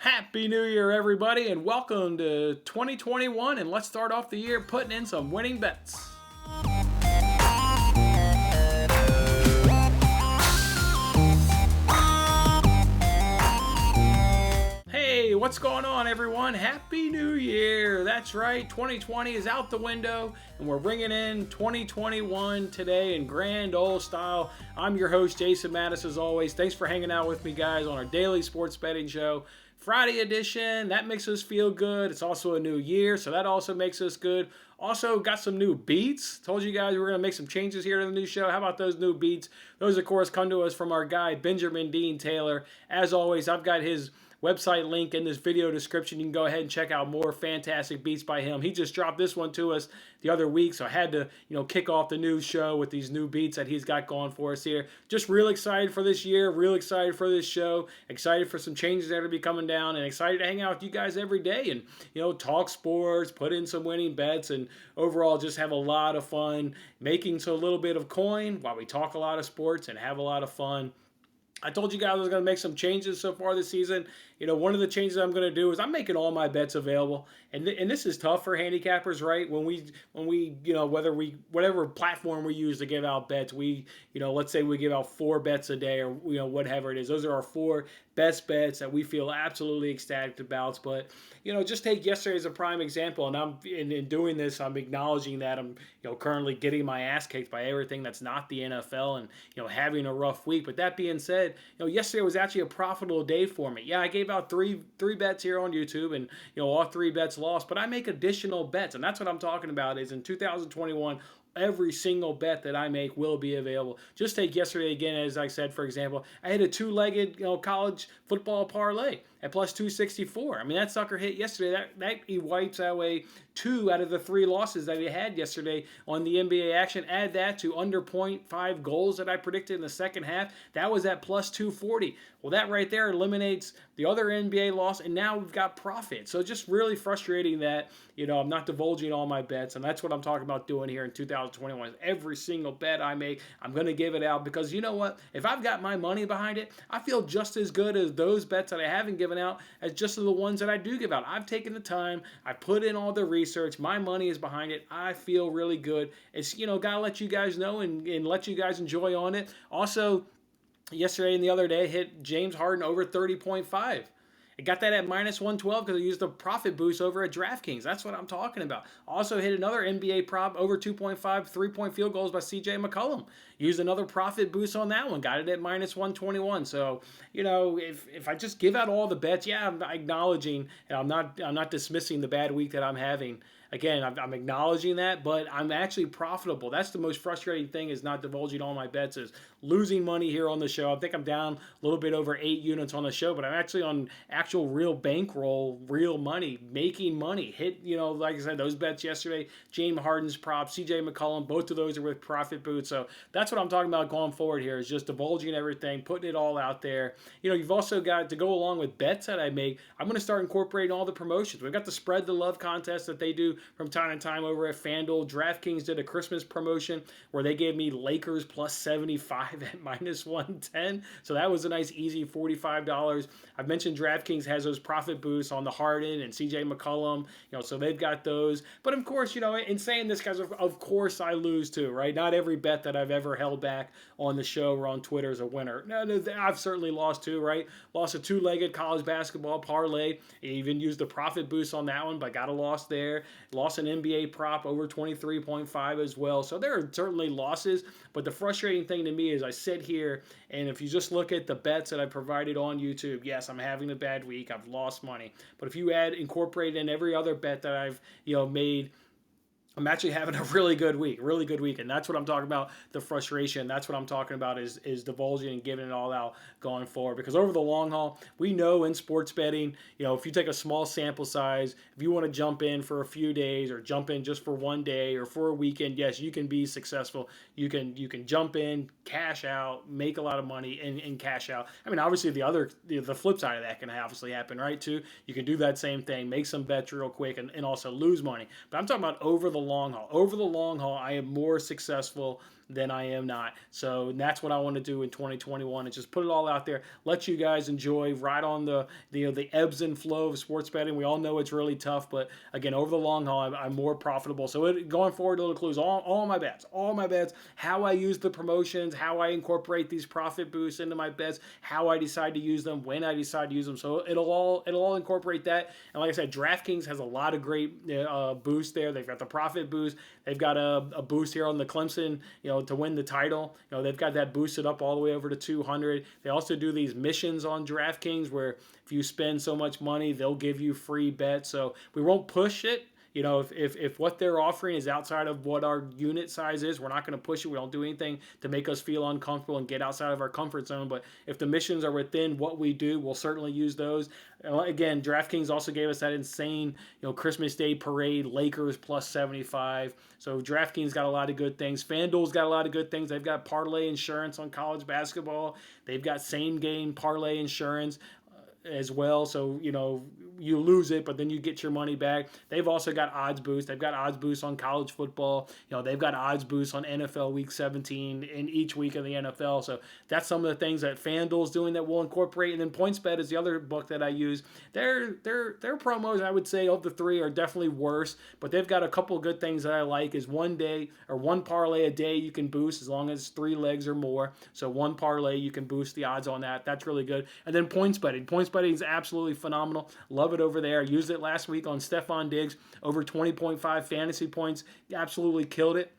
Happy New Year, everybody, and welcome to 2021. And let's start off the year putting in some winning bets. Hey, what's going on, everyone? Happy New Year! That's right, 2020 is out the window, and we're bringing in 2021 today in grand old style. I'm your host, Jason Mattis, as always. Thanks for hanging out with me, guys, on our daily sports betting show. Friday edition, that makes us feel good. It's also a new year, so that also makes us good. Also, got some new beats. Told you guys we're going to make some changes here to the new show. How about those new beats? Those, of course, come to us from our guy, Benjamin Dean Taylor. As always, I've got his website link in this video description. You can go ahead and check out more fantastic beats by him. He just dropped this one to us the other week, so I had to, kick off the new show with these new beats that he's got going for us here. Just real excited for this year, real excited for this show, excited for some changes that are be coming down, and excited to hang out with you guys every day and, talk sports, put in some winning bets, and overall just have a lot of fun making a little bit of coin while we talk a lot of sports and have a lot of fun. I told you guys I was going to make some changes so far this season. One of the changes I'm going to do is I'm making all my bets available. And this is tough for handicappers, right? When we whatever platform we use to give out bets, let's say we give out 4 bets a day or, whatever it is. Those are our 4 best bets that we feel absolutely ecstatic about. But, just take yesterday as a prime example. And I'm in doing this, I'm acknowledging that I'm, currently getting my ass kicked by everything that's not the NFL and, having a rough week. But that being said, yesterday was actually a profitable day for me. Yeah, I gave out three bets here on YouTube, and all 3 bets lost. But I make additional bets, and that's what I'm talking about. Is in 2021. Every single bet that I make will be available. Just take yesterday again, as I said, for example, I had a 2-legged college football parlay at plus 264. I mean, that sucker hit yesterday. That he wipes away 2 out of the 3 losses that he had yesterday on the NBA action. Add that to under 0.5 goals that I predicted in the second half. That was at plus 240. Well, that right there eliminates the other NBA loss, and now we've got profit. So just really frustrating that, I'm not divulging all my bets, and that's what I'm talking about doing here in 2021. Every single bet I make, I'm going to give it out because you know what? If I've got my money behind it, I feel just as good as those bets that I haven't given out as just the ones that I do give out. I've taken the time. I put in all the research. My money is behind it. I feel really good. It's, got to let you guys know and let you guys enjoy on it. Also, yesterday and the other day, hit James Harden over 30.5. I got that at minus 112 because I used the profit boost over at DraftKings. That's what I'm talking about. Also hit another NBA prop over 2.5 3-point field goals by CJ McCollum. Used another profit boost on that one. Got it at minus 121. So, if I just give out all the bets, yeah, I'm acknowledging and I'm not dismissing the bad week that I'm having. Again, I'm acknowledging that, but I'm actually profitable. That's the most frustrating thing, is not divulging all my bets, is losing money here on the show. I think I'm down a little bit over 8 units on the show, but I'm actually on actual real bankroll, real money, making money. Hit, like I said, those bets yesterday, James Harden's prop, CJ McCollum, both of those are with profit boosts. So that's what I'm talking about going forward here, is just divulging everything, putting it all out there. You've also got to go along with bets that I make. I'm going to start incorporating all the promotions. We've got the Spread the Love contest that they do from time to time over at FanDuel. DraftKings did a Christmas promotion where they gave me Lakers plus 75 at minus 110. So that was a nice, easy $45. I've mentioned DraftKings has those profit boosts on the Harden and CJ McCollum, so they've got those. But of course, in saying this, guys, of course I lose too, right? Not every bet that I've ever held back on the show or on Twitter is a winner. No, I've certainly lost too, right? Lost a 2-legged college basketball parlay. I even used the profit boost on that one, but got a loss there. Lost an NBA prop over 23.5 as well. So there are certainly losses, but the frustrating thing to me is I sit here, and if you just look at the bets that I provided on YouTube, yes, I'm having a bad week. I've lost money. But if you incorporate in every other bet that I've made, I'm actually having a really good week. And that's what I'm talking about, the frustration. That's what I'm talking about is divulging and giving it all out going forward. Because over the long haul, we know in sports betting, if you take a small sample size, if you want to jump in for a few days or jump in just for one day or for a weekend, yes, you can be successful. You can jump in, cash out, make a lot of money, and cash out. I mean, obviously the flip side of that can obviously happen, right, too. You can do that same thing, make some bets real quick, and also lose money. But I'm talking about over the long haul. Over the long haul, I am more successful than I am not. So that's what I want to do in 2021 is just put it all out there, let you guys enjoy, ride on the ebbs and flow of sports betting. We all know it's really tough, but again, over the long haul, I'm more profitable. So going forward, it'll include all my bets, how I use the promotions, how I incorporate these profit boosts into my bets, how I decide to use them, when I decide to use them. So it'll all incorporate that. And like I said, DraftKings has a lot of great boosts there. They've got the profit boost. They've got a boost here on the Clemson, to win the title. They've got that boosted up all the way over to 200. They also do these missions on DraftKings where if you spend so much money, they'll give you free bets. So we won't push it. If what they're offering is outside of what our unit size is, we're not going to push it. We don't do anything to make us feel uncomfortable and get outside of our comfort zone. But if the missions are within what we do, we'll certainly use those. Again, DraftKings also gave us that insane, Christmas Day parade, Lakers plus 75. So DraftKings got a lot of good things. FanDuel's got a lot of good things. They've got parlay insurance on college basketball. They've got same game parlay insurance as well. So, you lose it, but then you get your money back. They've also got odds boost. They've got odds boost on college football. They've got odds boost on NFL Week 17 in each week of the NFL. So that's some of the things that FanDuel's doing that we'll incorporate. And then PointsBet is the other book that I use. Their promos, I would say, of the three are definitely worse, but they've got a couple of good things that I like. Is one parlay a day you can boost as long as 3 legs or more. So one parlay, you can boost the odds on that. That's really good. And then points betting. Points betting is absolutely phenomenal. Love it over there. Used it last week on Stephon Diggs, over 20.5 fantasy points. Absolutely killed it.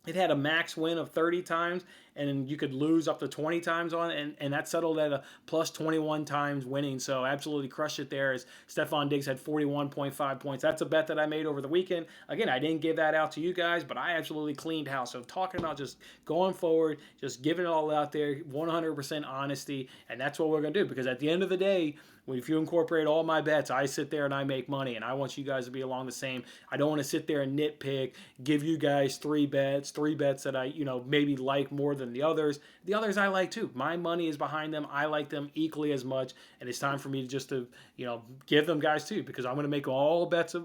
It had a max win of 30 times, and you could lose up to 20 times on it, and that settled at a plus 21 times winning. So absolutely crushed it there as Stephon Diggs had 41.5 points. That's a bet that I made over the weekend. Again, I didn't give that out to you guys, but I absolutely cleaned house. So talking about just going forward, just giving it all out there, 100% honesty, and that's what we're going to do, because at the end of the day, if you incorporate all my bets, I sit there and I make money, and I want you guys to be along the same. I don't want to sit there and nitpick, give you guys three bets that I, maybe like more than the others. The others I like too. My money is behind them. I like them equally as much, and it's time for me to give them guys too, because I'm going to make all bets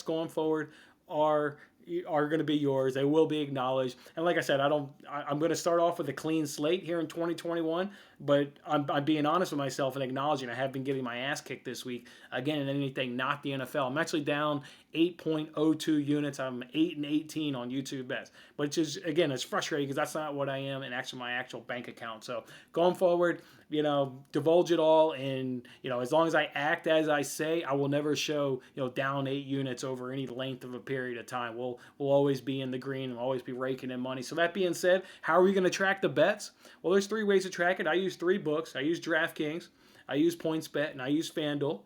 going forward are going to be yours. They will be acknowledged. And like I said, I'm going to start off with a clean slate here in 2021, but I'm being honest with myself and acknowledging I have been getting my ass kicked this week. Again, in anything not the NFL. I'm actually down 8.02 units. I'm 8-18 on YouTube bets, which is, again, it's frustrating because that's not what I am in my actual bank account. So going forward, divulge it all, and as long as I act as I say, I will never show down 8 units over any length of a period of time. We'll always be in the green and always be raking in money. So that being said, how are we going to track the bets? Well, there's 3 ways to track it. I use 3 books. I use DraftKings, I use PointsBet, and I use FanDuel.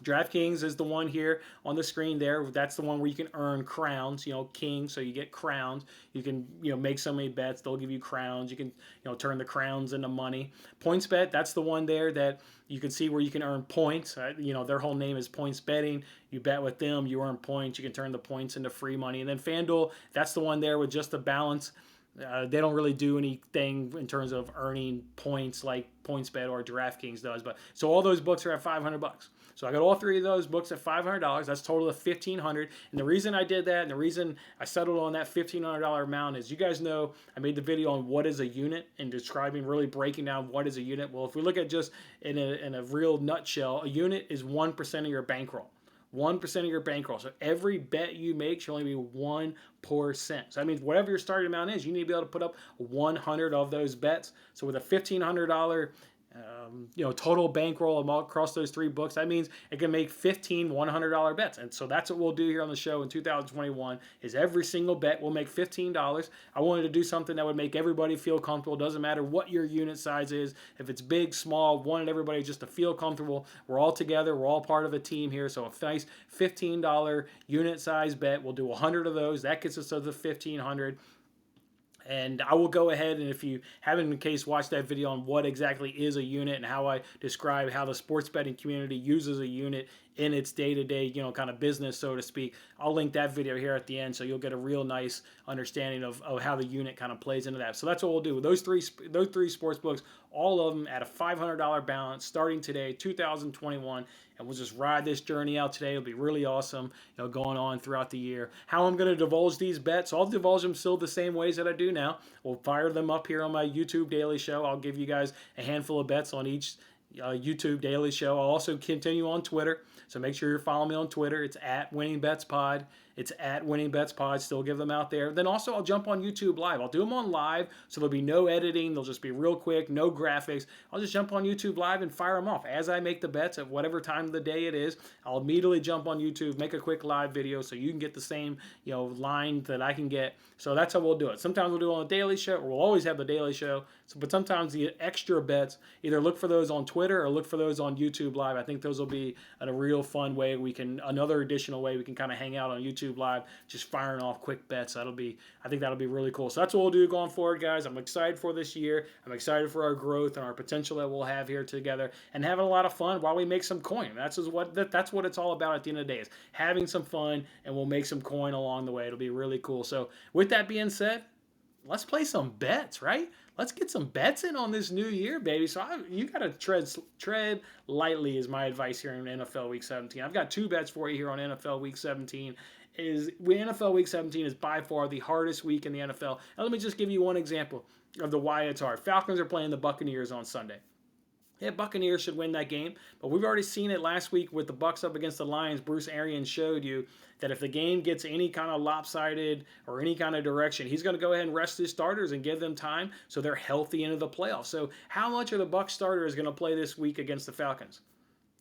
DraftKings is the one here on the screen there. That's the one where you can earn crowns, king, so you get crowns. You can, make so many bets, they'll give you crowns. You can, turn the crowns into money. PointsBet, that's the one there that you can see where you can earn points. Their whole name is Points Betting. You bet with them, you earn points. You can turn the points into free money. And then FanDuel, that's the one there with just the balance. They don't really do anything in terms of earning points like PointsBet or DraftKings does. But so all those books are at $500. So I got all 3 of those books at $500. That's a total of $1,500. And the reason I did that, and the reason I settled on that $1,500 amount is, you guys know I made the video on what is a unit and really breaking down what is a unit. Well, if we look at just in a real nutshell, a unit is 1% of your bankroll. 1% of your bankroll. So every bet you make should only be 1%. So that means whatever your starting amount is, you need to be able to put up 100 of those bets. So with a $1,500 total bankroll across those 3 books, that means it can make 15 $100 bets. And so that's what we'll do here on the show in 2021, is every single bet will make $15. I wanted to do something that would make everybody feel comfortable. It doesn't matter what your unit size is. If it's big, small, wanted everybody just to feel comfortable. We're all together. We're all part of a team here. So a nice $15 unit size bet. We'll do 100 of those. That gets us to the 1,500. And I will go ahead, and if you haven't in case watched that video on what exactly is a unit and how I describe how the sports betting community uses a unit in its day-to-day, kind of business, so to speak. I'll link that video here at the end, so you'll get a real nice understanding of how the unit kind of plays into that. So that's what we'll do. Those three sports books, all of them at a $500 balance, starting today, 2021. And we'll just ride this journey out today. It'll be really awesome, going on throughout the year. How I'm going to divulge these bets, I'll divulge them still the same ways that I do now. We'll fire them up here on my YouTube daily show. I'll give you guys a handful of bets on each YouTube daily show. I'll also continue on Twitter, so make sure you're following me on Twitter. It's at Winning Bets Pod. It's at Winning Bets Pod. Still give them out there. Then also I'll jump on YouTube Live. I'll do them on live, so there'll be no editing. They'll just be real quick, no graphics. I'll just jump on YouTube Live and fire them off as I make the bets at whatever time of the day it is. I'll immediately jump on YouTube, make a quick live video, so you can get the same line that I can get. So that's how we'll do it. Sometimes we'll do it on a daily show, or we'll always have the daily show. But sometimes the extra bets, either look for those on Twitter or look for those on YouTube Live. I think those will be a real fun way another additional way we can kind of hang out on YouTube Live, just firing off quick bets. I think that'll be really cool. So that's what we'll do going forward, guys. I'm excited for this year. I'm excited for our growth and our potential that we'll have here together, and having a lot of fun while we make some coin. That's what it's all about at the end of the day, is having some fun, and we'll make some coin along the way. It'll be really cool. So with that being said, let's play some bets, right? Let's get some bets in on this new year, baby. So you got to tread lightly is my advice here in NFL Week 17. I've got two bets for you here on NFL Week 17. NFL Week 17 is by far the hardest week in the NFL. Now let me just give you one example of why it's hard. Falcons are playing the Buccaneers on Sunday. Yeah, Buccaneers should win that game, but we've already seen it last week with the Bucs up against the Lions. Bruce Arians showed you that if the game gets any kind of lopsided or any kind of direction, he's going to go ahead and rest his starters and give them time so they're healthy into the playoffs. So how much are the Bucs starters going to play this week against the Falcons?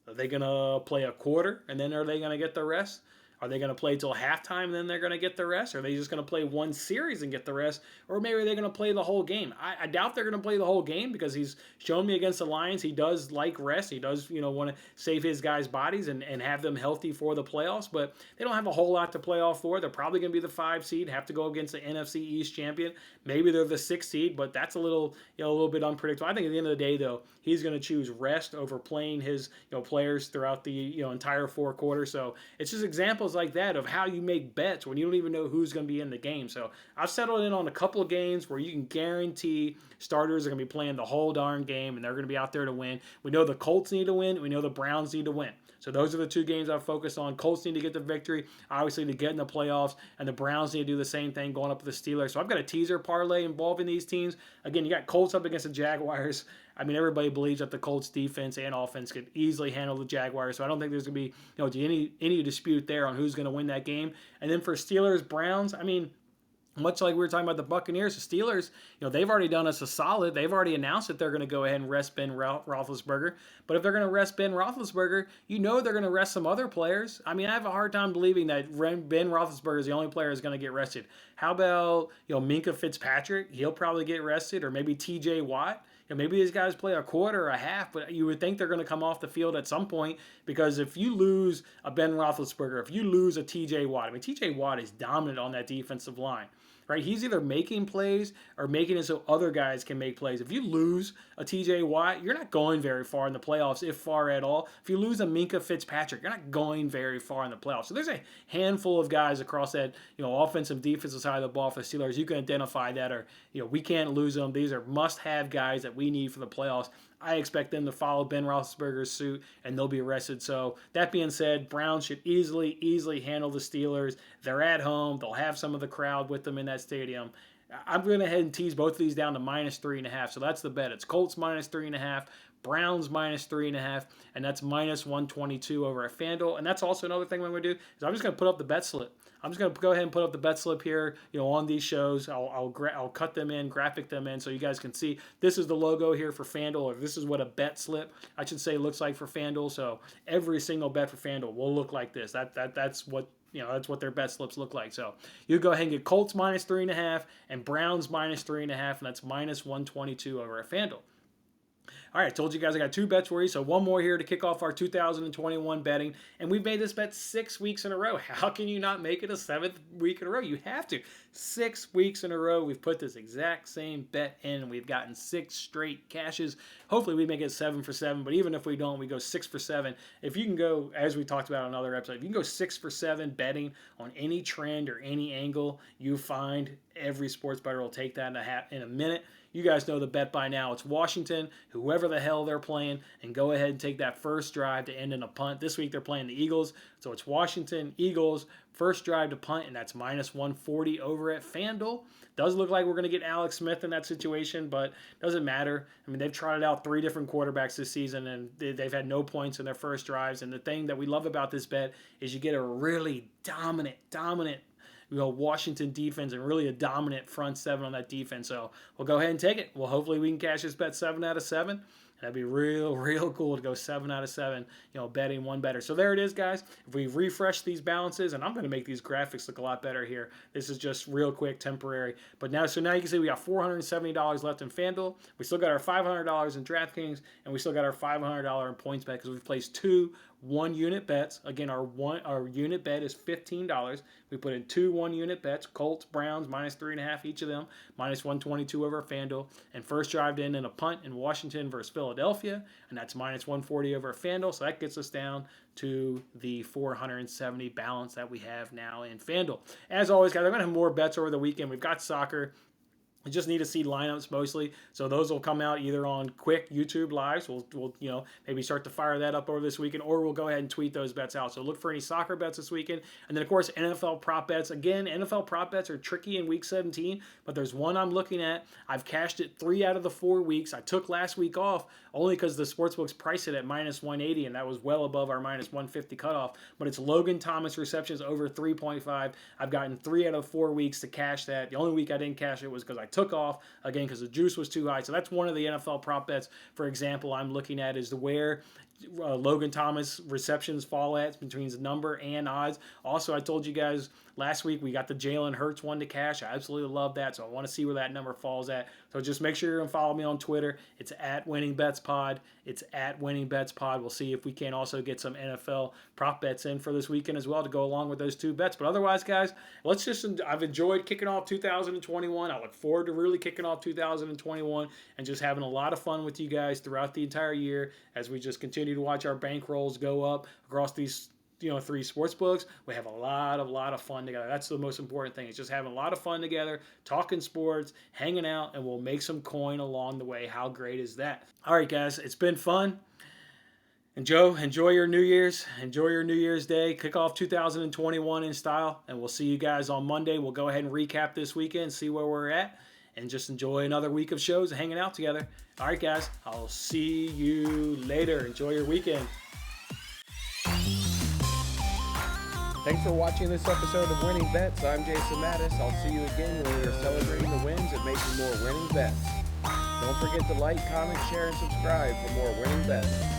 Are they going to play a quarter, and then are they going to get the rest? Are they going to play till halftime and then they're going to get the rest? Are they just going to play one series and get the rest? Or maybe they're going to play the whole game. I doubt they're going to play the whole game, because he's shown me against the Lions he does like rest. He does, want to save his guys' bodies and have them healthy for the playoffs. But they don't have a whole lot to play off for. They're probably going to be the 5 seed, have to go against the NFC East champion. Maybe they're the 6 seed, but that's a little bit unpredictable. I think at the end of the day, though, he's going to choose rest over playing his players throughout the entire 4 quarters. So it's just examples like that of how you make bets when you don't even know who's going to be in the game. So I've settled in on a couple of games where you can guarantee starters are going to be playing the whole darn game and they're going to be out there to win. We know the Colts need to win. We know the Browns need to win. So those are the 2 games I've focused on. Colts need to get the victory, obviously, to get in the playoffs, and the Browns need to do the same thing going up to the Steelers. So I've got a teaser parlay involving these teams. Again, you got Colts up against the Jaguars. I mean, everybody believes that the Colts defense and offense could easily handle the Jaguars, so I don't think there's going to be any dispute there on who's going to win that game. And then for Steelers, Browns, I mean, much like we were talking about the Buccaneers, the Steelers, they've already done us a solid. They've already announced that they're going to go ahead and rest Ben Roethlisberger. But if they're going to rest Ben Roethlisberger, they're going to rest some other players. I mean, I have a hard time believing that Ben Roethlisberger is the only player who's going to get rested. How about, Minkah Fitzpatrick? He'll probably get rested, or maybe T.J. Watt. Maybe these guys play a quarter or a half, but you would think they're going to come off the field at some point, because if you lose a Ben Roethlisberger, if you lose a T.J. Watt, I mean, T.J. Watt is dominant on that defensive line. Right? He's either making plays or making it so other guys can make plays. If you lose a TJ Watt, you're not going very far in the playoffs, if far at all. If you lose a Minkah Fitzpatrick, you're not going very far in the playoffs. So there's a handful of guys across that, offensive, defensive side of the ball for the Steelers. You can identify that, or, we can't lose them. These are must-have guys that we need for the playoffs. I expect them to follow Ben Roethlisberger's suit, and they'll be rested. So that being said, Browns should easily handle the Steelers. They're at home. They'll have some of the crowd with them in that stadium. I'm going to head and tease both of these down to -3.5. So that's the bet. It's Colts -3.5, Browns -3.5, and that's -122 over at FanDuel. And that's also another thing I'm going to do is I'm just going to put up the bet slip. I'm just going to go ahead and put up the bet slip here, on these shows. I'll cut them in, graphic them in, so you guys can see this is the logo here for FanDuel, or this is what a bet slip, I should say, looks like for FanDuel. So every single bet for FanDuel will look like this. That's what that's what their bet slips look like. So you go ahead and get Colts -3.5 and Browns -3.5, and that's -122 over at FanDuel. All right, I told you guys I got 2 bets for you, so one more here to kick off our 2021 betting, and we've made this bet 6 weeks in a row. How can you not make it a 7th week in a row? You have to. 6 weeks in a row, we've put this exact same bet in, and we've gotten 6 straight cashes. Hopefully we make it 7 for 7, but even if we don't, we go 6 for 7. If you can go, as we talked about on another episode, if you can go 6 for 7 betting on any trend or any angle you find, every sports bettor will take that in a minute. You guys know the bet by now. It's Washington, whoever the hell they're playing, and go ahead and take that first drive to end in a punt. This week they're playing the Eagles, so it's Washington, Eagles, first drive to punt, and that's minus 140 over at FanDuel. Does look like we're going to get Alex Smith in that situation, but doesn't matter. I mean, they've trotted out 3 different quarterbacks this season, and they've had no points in their first drives. And the thing that we love about this bet is you get a really dominant Washington defense and really a dominant front 7 on that defense. So we'll go ahead and take it. Well, hopefully we can cash this bet 7 out of 7. That'd be real cool to go 7 out of 7, betting one better. So there it is, guys. If we refresh these balances, and I'm going to make these graphics look a lot better here. This is just real quick, temporary. But now you can see we got $470 left in FanDuel. We still got our $500 in DraftKings, and we still got our $500 in PointsBet because we've placed 2 1-unit bets. Again, our unit bet is $15. We put in 2 1-unit bets, Colts, Browns, minus 3.5 each of them, minus 122 over FanDuel, and first drive in a punt in Washington versus Philadelphia, and that's minus 140 over FanDuel. So that gets us down to the 470 balance that we have now in FanDuel. As always, guys, I'm going to have more bets over the weekend. We've got soccer. We just need to see lineups mostly, so those will come out either on quick YouTube lives. We'll maybe start to fire that up over this weekend, or we'll go ahead and tweet those bets out. So look for any soccer bets this weekend, and then of course NFL prop bets. Again, NFL prop bets are tricky in week 17, but there's one I'm looking at. I've cashed it 3 out of the 4 weeks. I took last week off only because the sportsbooks priced it at minus 180, and that was well above our minus 150 cutoff. But it's Logan Thomas receptions over 3.5. I've gotten 3 out of 4 weeks to cash that. The only week I didn't cash it was because I took off again because the juice was too high. So that's one of the NFL prop bets, for example, I'm looking at is where Logan Thomas receptions fall at between the number and odds. Also, I told you guys last week we got the Jalen Hurts one to cash. I absolutely love that, so I want to see where that number falls at. So just make sure you're going to follow me on Twitter. It's at WinningBetsPod. It's at WinningBetsPod. We'll see if we can also get some NFL prop bets in for this weekend as well to go along with those 2 bets. But otherwise, guys, I've enjoyed kicking off 2021. I look forward to really kicking off 2021 and just having a lot of fun with you guys throughout the entire year as we just continue to watch our bankrolls go up across these 3 sports books. We have a lot of fun together. That's the most important thing. It's just having a lot of fun together, talking sports, hanging out, and we'll make some coin along the way. How great is that? All right, guys, it's been fun. And Joe, enjoy your New Year's. Enjoy your New Year's Day. Kick off 2021 in style, and we'll see you guys on Monday. We'll go ahead and recap this weekend, see where we're at, and just enjoy another week of shows and hanging out together. All right, guys, I'll see you later. Enjoy your weekend. Thanks for watching this episode of Winning Bets. I'm Jason Mattis. I'll see you again when we are celebrating the wins and making more winning bets. Don't forget to like, comment, share, and subscribe for more winning bets.